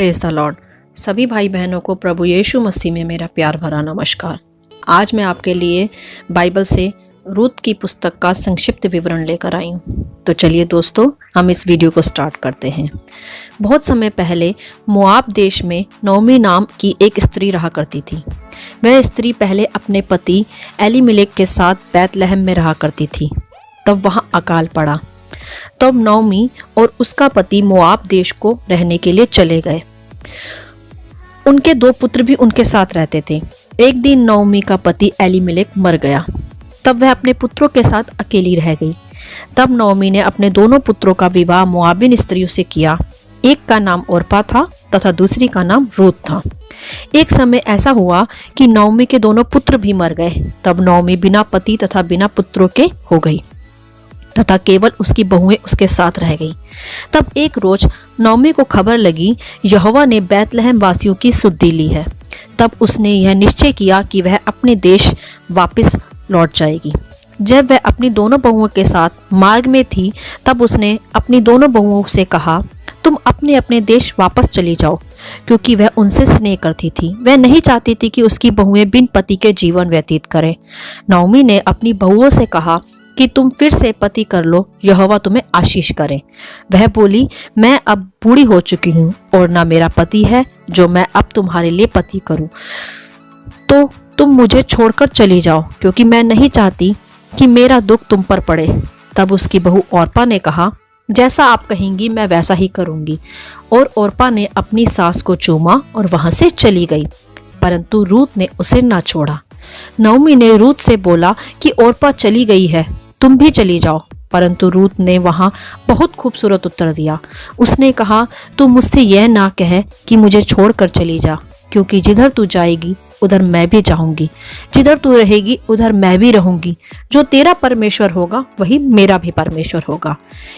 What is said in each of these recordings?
Praise the Lord. सभी भाई बहनों को प्रभु यीशु मसीह में मेरा प्यार भरा नमस्कार। आज मैं आपके लिए बाइबल से रूत की पुस्तक का संक्षिप्त विवरण लेकर आई हूँ। तो चलिए दोस्तों, हम इस वीडियो को स्टार्ट करते हैं। बहुत समय पहले मोआब देश में नओमी नाम की एक स्त्री रहा करती थी। वह स्त्री पहले अपने पति एलीमेलेक के साथ बैतलहम में रहा करती थी। तब वहाँ अकाल पड़ा। तब नओमी और उसका पति मोआब देश को रहने के लिए चले गए। उनके 2 पुत्र भी उनके साथ रहते थे। एक दिन नओमी का पति एलीमेलेक मर गया। तब वह अपने पुत्रों के साथ अकेली रह गई। तब नओमी ने अपने दोनों पुत्रों का विवाह मोआबिन स्त्रियों से किया। एक का नाम ओरपा था तथा दूसरी का नाम रूत था। एक समय ऐसा हुआ कि नओमी के दोनों पुत्र भी मर गए। तब नओमी बिना पति तथा बिना पुत्रों के हो गई तथा केवल उसकी बहुएं उसके साथ रह गई। तब एक रोज नओमी को खबर लगी, यहोवा ने बैतलहम वासियों की सुधि ली है। तब उसने यह निश्चय किया कि वह अपने देश वापस लौट जाएगी। जब वह अपनी दोनों बहुओं के साथ मार्ग में थी, तब उसने अपनी दोनों बहुओं से कहा, तुम अपने अपने देश वापस चली जाओ, क्योंकि वह उनसे स्नेह करती थी। वह नहीं चाहती थी कि उसकी बहुएं बिन पति के जीवन व्यतीत करें। नओमी ने अपनी बहुओं से कहा कि तुम फिर से पति कर लो, यहोवा तुम्हें आशीष करे। वह बोली, मैं अब बूढ़ी हो चुकी हूँ और ना मेरा पति है जो मैं अब तुम्हारे लिए पति करूँ। तो तुम मुझे छोड़कर चली जाओ, क्योंकि मैं नहीं चाहती कि मेरा दुख तुम पर पड़े। तब उसकी बहू ओरपा ने कहा, जैसा आप कहेंगी मैं वैसा ही करूंगी। और ओरपा ने अपनी सास को चूमा और वहां से चली गई, परंतु रूत ने उसे ना छोड़ा। नओमी ने रूत से बोला कि ओरपा चली गई है, तुम भी चली जाओ। परंतु रूत ने वहां बहुत खूबसूरत उत्तर दिया। उसने कहा, तू मुझसे यह ना कह कि मुझे छोड़कर चली जा, क्योंकि जिधर तू जाएगी उधर मैं भी जाऊंगी, जिधर तू रहेगी उधर मैं भी रहूंगी। जो तेरा परमेश्वर होगा वही मेरा भी परमेश्वर होगा।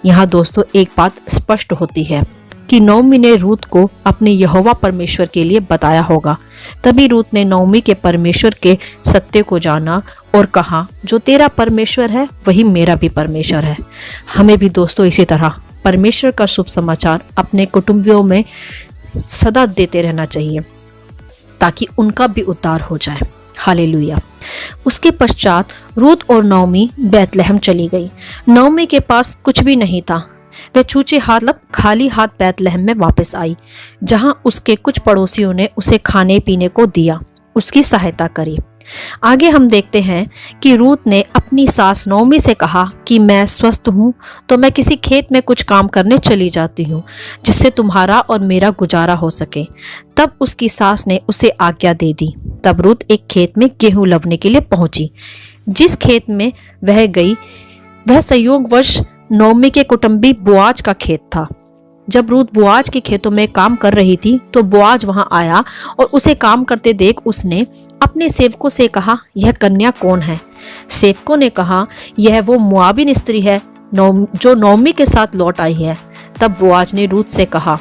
यहाँ दोस्तों एक बात स्पष्ट होती है कि नओमी ने रूत को अपने यहोवा परमेश्वर के लिए बताया होगा। तभी रूत ने नओमी के परमेश्वर के सत्य को जाना और कहा, जो तेरा परमेश्वर है वही मेरा भी परमेश्वर है। हमें भी दोस्तों इसी तरह परमेश्वर का शुभ समाचार अपने कुटुंबियों में सदा देते रहना चाहिए, ताकि उनका भी उद्धार हो जाए। हालेलुया। उसके पश्चात रूत और नओमी बैतलहम चली गई। नओमी के पास कुछ भी नहीं था। वह छूछे हाथ खाली हाथ बैतलहम में वापस आई, जहां उसके कुछ पड़ोसियों ने उसे खाने पीने को दिया, उसकी सहायता करी। आगे हम देखते हैं कि रूत ने अपनी सास नओमी से कहा कि मैं स्वस्थ हूँ, तो मैं किसी खेत में कुछ काम करने चली जाती हूँ, जिससे तुम्हारा और मेरा गुजारा हो सके। तब उसकी सास ने उसे आज्ञा दे दी। तब रूत एक खेत में गेहूं लवने के लिए पहुंची। जिस खेत में वह गई वह संयोगवश नओमी के कुटुंबी बोआज का खेत था। जब रूत बोआज के खेतों में काम कर रही थी, तो बोआज वहां आया और उसे काम करते देख उसने अपने सेवकों से कहा, यह कन्या कौन है? सेवकों ने कहा, यह वो मोआबिन स्त्री है जो नओमी के साथ लौट आई है। तब बोआज ने रूत से कहा,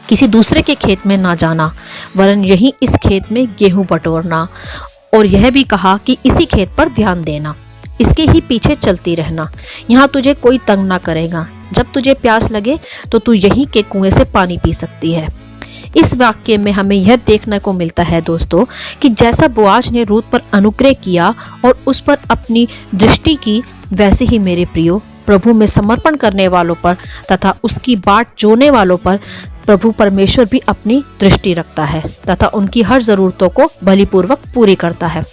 किसी दूसरे के खेत में ना जाना, वरन यहीं इस खेत में गेहूं बटोरना। और यह भी कहा कि इसी खेत पर ध्यान देना, इसके ही पीछे चलती रहना। यहाँ तुझे कोई तंग ना करेगा। जब तुझे प्यास लगे तो तू यहीं के कुएं से पानी पी सकती है। इस वाक्य में हमें यह देखने को मिलता है दोस्तों कि जैसा बोआज ने रूत पर अनुग्रह किया और उस पर अपनी दृष्टि की, वैसे ही मेरे प्रियो प्रभु में समर्पण करने वालों पर तथा उसकी बाट जोने वालों पर प्रभु परमेश्वर भी अपनी दृष्टि रखता है तथा उनकी हर जरूरतों को बलिपूर्वक पूरी करता है।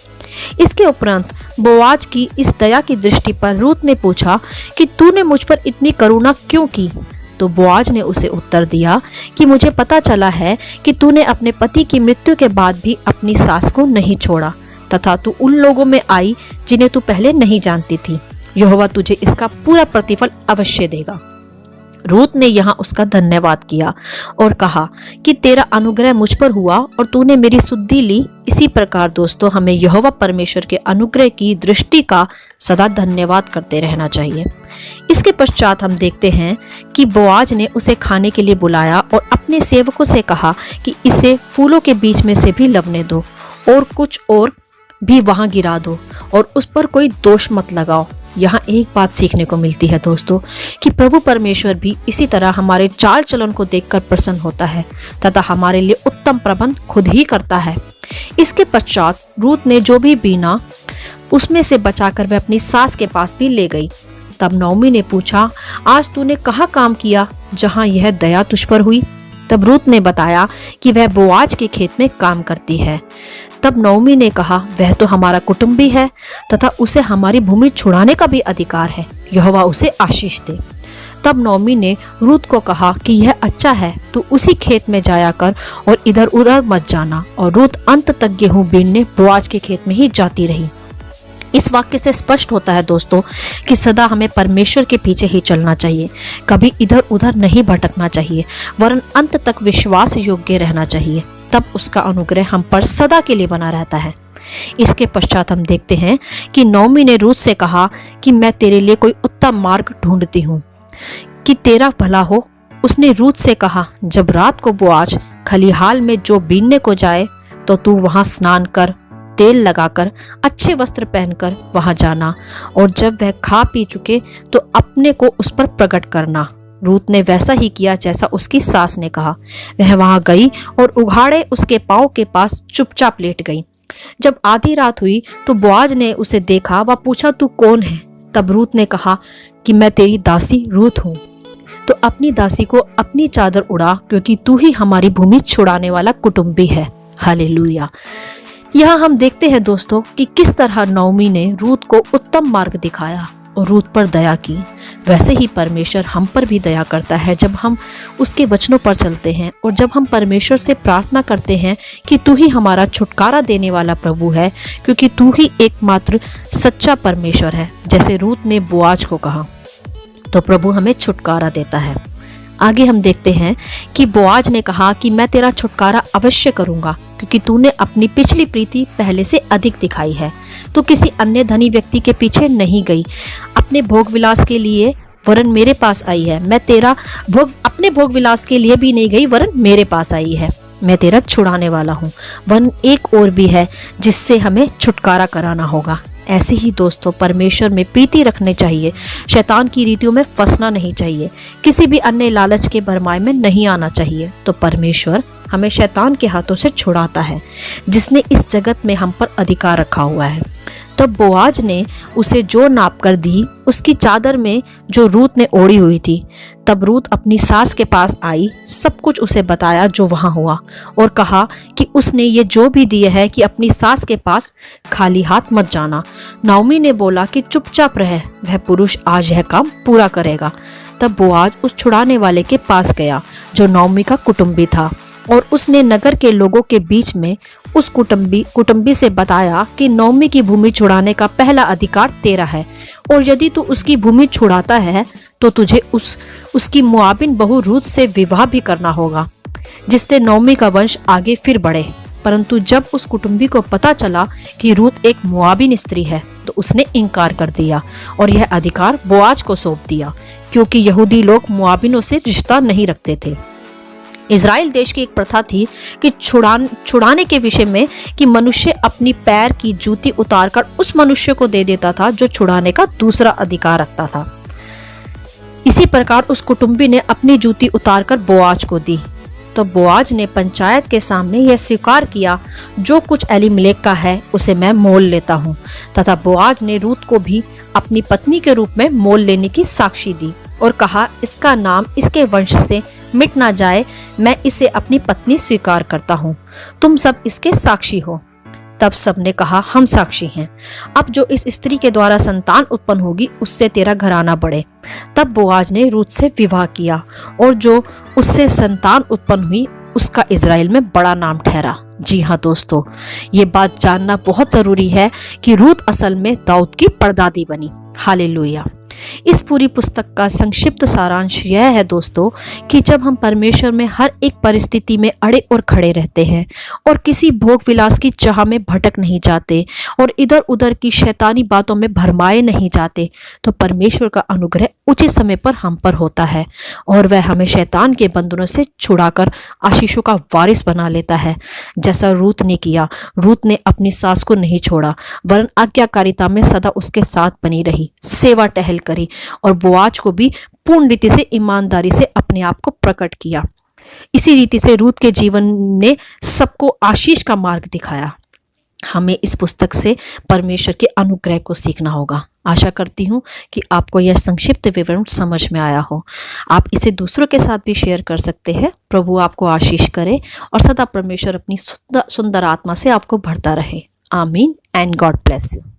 इसके उपरांत बोआज की इस दया की दृष्टि पर रूत ने पूछा कि तूने मुझ पर इतनी करुणा क्यों की? तो बोआज ने उसे उत्तर दिया कि मुझे पता चला है कि तूने अपने पति की मृत्यु के बाद भी अपनी सास को नहीं छोड़ा तथा तू उन लोगों में आई जिन्हें तू पहले नहीं जानती थी। यहोवा तुझे इसका पूरा प्रतिफल अवश्य देगा। रूत ने यहाँ उसका धन्यवाद किया और कहा कि तेरा अनुग्रह मुझ पर हुआ और तूने मेरी सुधि ली। इसी प्रकार दोस्तों हमें यहोवा परमेश्वर के अनुग्रह की दृष्टि का सदा धन्यवाद करते रहना चाहिए। इसके पश्चात हम देखते हैं कि बोआज ने उसे खाने के लिए बुलाया और अपने सेवकों से कहा कि इसे फूलों के बीच में से भी लवने दो और कुछ और भी वहां गिरा दो और उस पर कोई दोष मत लगाओ। यहाँ एक बात सीखने को मिलती है दोस्तों कि प्रभु परमेश्वर भी इसी तरह हमारे चाल चलन को देखकर प्रसन्न होता है तथा हमारे लिए उत्तम प्रबंध खुद ही करता है। इसके पश्चात रूत ने जो भी बीना उसमें से बचाकर वह अपनी सास के पास भी ले गई। तब नौमी ने पूछा, आज तूने कहाँ काम किया जहाँ यह दया तुझ पर हुई? तब रूत ने बताया कि वह बोआज के खेत में काम करती है। तब नौमी ने कहा, वह तो हमारा कुटुंबी है तथा उसे हमारी भूमि छुड़ाने का भी अधिकार है, यहोवा उसे आशीष दे। तब नौमी ने रूत को कहा कि यह अच्छा है, तू उसी खेत में जाया कर और इधर उधर मत जाना। और रूत अंत तक गेहूं बीनने बोआज के खेत में ही जाती रही। इस वाक्य से स्पष्ट होता है दोस्तों कि सदा हमें परमेश्वर के पीछे ही चलना चाहिए, कभी इधर उधर नहीं भटकना चाहिए, वरन अंत तक विश्वास योग्य रहना चाहिए। तब उसका अनुग्रह हम पर सदा के लिए बना रहता है। इसके पश्चात हम देखते हैं कि नौमी ने रूत से कहा कि मैं तेरे लिए कोई उत्तम मार्ग ढूंढती हूँ कि तेरा भला हो। उसने रूत से कहा, जब रात को बोआज खलिहाल में जो बीनने को जाए तो तू वहां स्नान कर, तेल लगाकर, अच्छे वस्त्र पहनकर वहां जाना, और जब वह खा पी चुके तो अपने को उस पर प्रकट करना। रूत ने वैसा ही किया जैसा उसकी सास ने कहा। वह वहां गई और उघाड़े उसके पांव के पास चुपचाप लेट गई। जब आधी रात हुई तो बोआज ने उसे देखा। वह पूछा, तू कौन है? तब रूत ने कहा कि मैं तेरी दासी रूत हूँ, तो अपनी दासी को अपनी चादर उड़ा, क्योंकि तू ही हमारी भूमि छुड़ाने वाला कुटुंबी है। हालेलुया। यहाँ हम देखते हैं दोस्तों कि किस तरह नौमी ने रूत को उत्तम मार्ग दिखाया और रूत पर दया की। वैसे ही परमेश्वर हम पर भी दया करता है जब हम उसके वचनों पर चलते हैं और जब हम परमेश्वर से प्रार्थना करते हैं कि तू ही हमारा छुटकारा देने वाला प्रभु है, क्योंकि तू ही एकमात्र सच्चा परमेश्वर है। जैसे रूत ने बोआज को कहा तो प्रभु हमें छुटकारा देता है। आगे हम देखते हैं कि बोआज ने कहा कि मैं तेरा छुटकारा अवश्य करूंगा, क्योंकि तूने अपनी पिछली प्रीति पहले से अधिक दिखाई है। तू किसी अन्य धनी व्यक्ति के पीछे नहीं गई अपने भोग विलास के लिए, वरन मेरे पास आई है। मैं तेरा अपने भोग विलास के लिए भी नहीं गई, वरन मेरे पास आई है। मैं तेरा छुड़ाने वाला हूँ। वरन एक और भी है जिससे हमें छुटकारा कराना होगा। ऐसे ही दोस्तों परमेश्वर में प्रीति रखने चाहिए, शैतान की रीतियों में फंसना नहीं चाहिए, किसी भी अन्य लालच के भरमाए में नहीं आना चाहिए। तो परमेश्वर हमें शैतान के हाथों से छुड़ाता है, जिसने इस जगत में हम पर अधिकार रखा हुआ है। तब बोआज ने उसे जो नाप कर दी उसकी चादर में जो रूत ने ओढ़ी हुई थी। तब रूत अपनी सास के पास आई, सब कुछ उसे बताया जो वहां हुआ, और कहा कि उसने ये जो भी दिए है कि अपनी सास के पास खाली हाथ मत जाना। नौमी ने बोला कि चुपचाप रह, वह पुरुष आज यह काम पूरा करेगा। तब बोआज उस छुड़ाने वाले के पास गया जो नौमी का कुटुंबी था, और उसने नगर के लोगों के बीच में उस कुटुंबी से बताया कि नौमी की भूमि छुड़ाने का पहला अधिकार तेरा है, और यदि तू उसकी भूमि छुड़ाता है तो तुझे उसकी मुआबिन बहू रूत से विवाह भी करना होगा, जिससे नौमी का वंश आगे फिर बढ़े। परंतु जब उस कुटुंबी को पता चला कि रूत एक मुआबिन स्त्री है तो उसने इनकार कर दिया और यह अधिकार बोआज को सौंप दिया, क्योंकि यहूदी लोग मुआबिनों से रिश्ता नहीं रखते थे। इज़राइल देश की एक प्रथा थी कि छुड़ाने के विषय में कि मनुष्य अपनी पैर की जूती उतारकर उस मनुष्य को दे देता था जो छुड़ाने का दूसरा अधिकार रखता था। इसी प्रकार उस कुटुंबी ने अपनी जूती उतारकर बोआज को दी। तो बोआज ने पंचायत के सामने यह स्वीकार किया, जो कुछ एलीमेलेक का है उसे मैं मोल लेता हूँ। तथा बोआज ने रूत को भी अपनी पत्नी के रूप में मोल लेने की साक्षी दी और कहा, इसका नाम इसके वंश से मिट ना जाए, मैं इसे अपनी पत्नी स्वीकार करता हूँ, तुम सब इसके साक्षी हो। तब सबने कहा, हम साक्षी हैं। अब जो इस स्त्री के द्वारा संतान उत्पन्न होगी उससे तेरा घराना बढ़े। तब बोआज ने रूत से विवाह किया, और जो उससे संतान उत्पन्न हुई उसका इज़राइल में बड़ा नाम ठहरा। जी हाँ दोस्तों, ये बात जानना बहुत जरूरी है कि रूत असल में दाऊद की परदादी बनी। हालेलुया। इस पूरी पुस्तक का संक्षिप्त सारांश यह है दोस्तों कि जब हम परमेश्वर में हर एक परिस्थिति में अड़े और खड़े रहते हैं और किसी भोग विलास की चाह में भटक नहीं जाते और इधर उधर की शैतानी बातों में भरमाए नहीं जाते, तो परमेश्वर का अनुग्रह उचित समय पर हम पर होता है और वह हमें शैतान के बंधनों से छुड़ाकर आशीषों का वारिस बना लेता है। जैसा रूत ने किया, रूत ने अपनी सास को नहीं छोड़ा वरन आज्ञाकारिता में सदा उसके साथ बनी रही, सेवा टहल करी और बोआज को भी पूर्ण रीति से ईमानदारी से अपने आप को प्रकट किया। इसी रीति से रूत के जीवन ने सबको आशीष का मार्ग दिखाया। हमें इस पुस्तक से परमेश्वर के अनुग्रह को सीखना होगा। आशा करती हूँ कि आपको यह संक्षिप्त विवरण समझ में आया हो। आप इसे दूसरों के साथ भी शेयर कर सकते हैं। प्रभु आपको आशीष करे और सदा परमेश्वर अपनी सुंदर आत्मा से आपको भरता रहे। आमीन एंड गॉड ब्लेस यू।